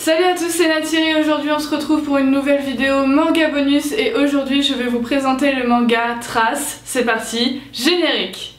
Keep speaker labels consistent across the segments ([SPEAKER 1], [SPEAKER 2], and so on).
[SPEAKER 1] Salut à tous, c'est Nathiri. Aujourd'hui on se retrouve pour une nouvelle vidéo manga bonus et aujourd'hui je vais vous présenter le manga Trace. C'est parti, générique.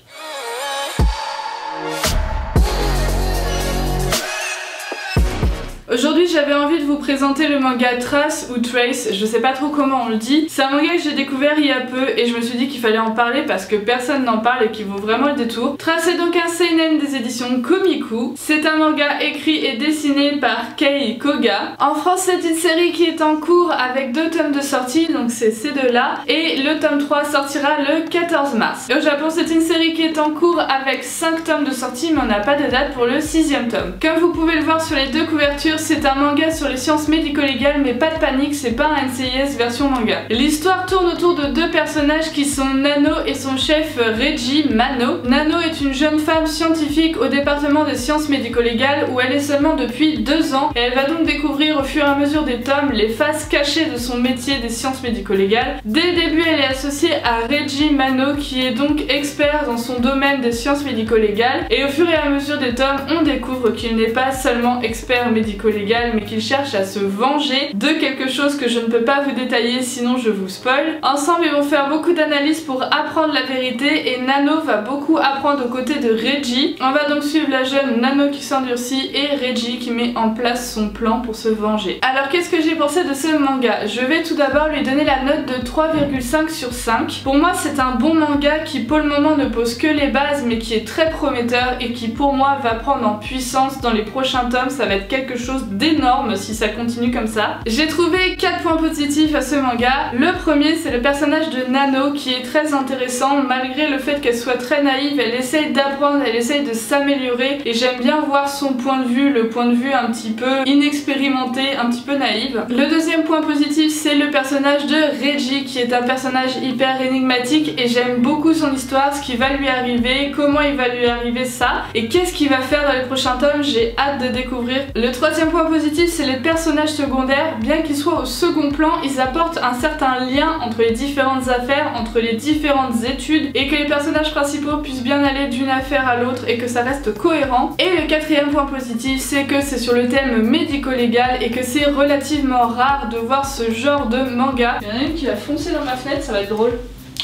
[SPEAKER 1] Aujourd'hui j'avais envie de vous présenter le manga Trace ou Trace, je sais pas trop comment on le dit. C'est un manga que j'ai découvert il y a peu et je me suis dit qu'il fallait en parler parce que personne n'en parle et qu'il vaut vraiment le détour. Trace est donc un seinen des éditions Komiku. C'est un manga écrit et dessiné par Kei Koga. En France c'est une série qui est en cours avec 2 tomes de sortie, donc c'est ces deux-là. Et le tome 3 sortira le 14 mars. Et au Japon c'est une série qui est en cours avec 5 tomes de sortie mais on n'a pas de date pour le 6e tome. Comme vous pouvez le voir sur les deux couvertures, c'est un manga sur les sciences médico-légales, mais pas de panique, c'est pas un NCIS version manga. L'histoire tourne autour de 2 personnages qui sont Nano et son chef Reiji Mano. Nano est une jeune femme scientifique au département des sciences médico-légales où elle est seulement depuis 2 ans et elle va donc découvrir au fur et à mesure des tomes les faces cachées de son métier des sciences médico-légales. Dès le début elle est associée à Reiji Mano qui est donc expert dans son domaine des sciences médico-légales et au fur et à mesure des tomes on découvre qu'il n'est pas seulement expert médico-légal mais qu'il cherche à se venger de quelque chose que je ne peux pas vous détailler sinon je vous spoil. Ensemble ils vont faire beaucoup d'analyses pour apprendre la vérité et Nano va beaucoup apprendre aux côtés de Reiji. On va donc suivre la jeune Nano qui s'endurcit et Reiji qui met en place son plan pour se venger. Alors qu'est-ce que j'ai pensé de ce manga? Je vais tout d'abord lui donner la note de 3,5 sur 5. Pour moi c'est un bon manga qui pour le moment ne pose que les bases mais qui est très prometteur et qui pour moi va prendre en puissance dans les prochains tomes. Ça va être quelque chose d'énorme si ça continue comme ça. J'ai trouvé 4 points positifs à ce manga. Le premier c'est le personnage de Nano qui est très intéressant malgré le fait qu'elle soit très naïve, elle essaye d'apprendre, elle essaye de s'améliorer et j'aime bien voir son point de vue, le point de vue un petit peu inexpérimenté, un petit peu naïve. Le deuxième point positif c'est le personnage de Reiji qui est un personnage hyper énigmatique et j'aime beaucoup son histoire, ce qui va lui arriver, comment il va lui arriver ça et qu'est-ce qu'il va faire dans les prochains tomes, j'ai hâte de découvrir. Le troisième point positif c'est les personnages secondaires, bien qu'ils soient au second plan, ils apportent un certain lien entre les différentes affaires, entre les différentes études et que les personnages principaux puissent bien aller d'une affaire à l'autre et que ça reste cohérent. Et le quatrième point positif c'est que c'est sur le thème médico-légal et que c'est relativement rare de voir ce genre de manga. Il y en a une qui va foncer dans ma fenêtre, ça va être drôle.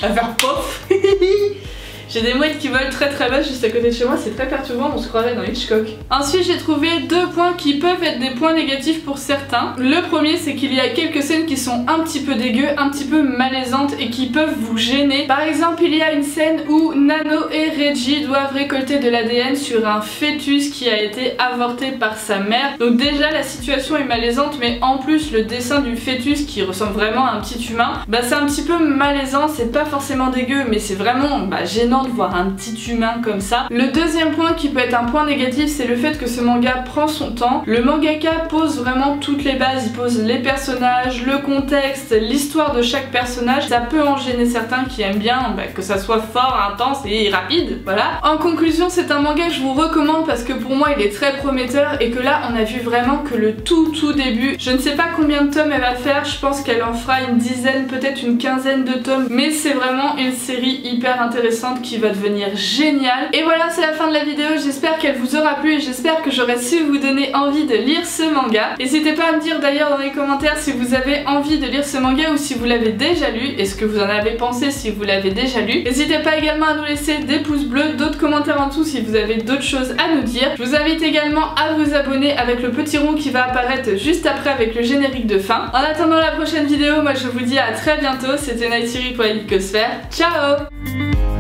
[SPEAKER 1] Elle va faire pof. J'ai des mouettes qui volent très très bas juste à côté de chez moi, c'est très perturbant, on se croirait dans Hitchcock. Ensuite j'ai trouvé 2 points qui peuvent être des points négatifs pour certains. Le premier c'est qu'il y a quelques scènes qui sont un petit peu dégueu, un petit peu malaisantes et qui peuvent vous gêner. Par exemple il y a une scène où Nano et Reiji doivent récolter de l'ADN sur un fœtus qui a été avorté par sa mère. Donc déjà la situation est malaisante mais en plus le dessin du fœtus qui ressemble vraiment à un petit humain, bah c'est un petit peu malaisant, c'est pas forcément dégueu mais c'est vraiment gênant de voir un petit humain comme ça. Le deuxième point qui peut être un point négatif c'est le fait que ce manga prend son temps. Le mangaka pose vraiment toutes les bases, il pose les personnages, le contexte, l'histoire de chaque personnage. Ça peut en gêner certains qui aiment bien que ça soit fort, intense et rapide, voilà. En conclusion c'est un manga que je vous recommande parce que pour moi il est très prometteur et que là on a vu vraiment que le tout début. Je ne sais pas combien de tomes elle va faire, je pense qu'elle en fera une dizaine, peut-être une quinzaine de tomes, mais c'est vraiment une série hyper intéressante qui va devenir génial. Et voilà c'est la fin de la vidéo, j'espère qu'elle vous aura plu et j'espère que j'aurai su vous donner envie de lire ce manga. N'hésitez pas à me dire d'ailleurs dans les commentaires si vous avez envie de lire ce manga ou si vous l'avez déjà lu et ce que vous en avez pensé si vous l'avez déjà lu. N'hésitez pas également à nous laisser des pouces bleus, d'autres commentaires en dessous si vous avez d'autres choses à nous dire. Je vous invite également à vous abonner avec le petit rond qui va apparaître juste après avec le générique de fin. En attendant la prochaine vidéo, moi je vous dis à très bientôt, c'était Nathiri pour la Geekosphère. Ciao!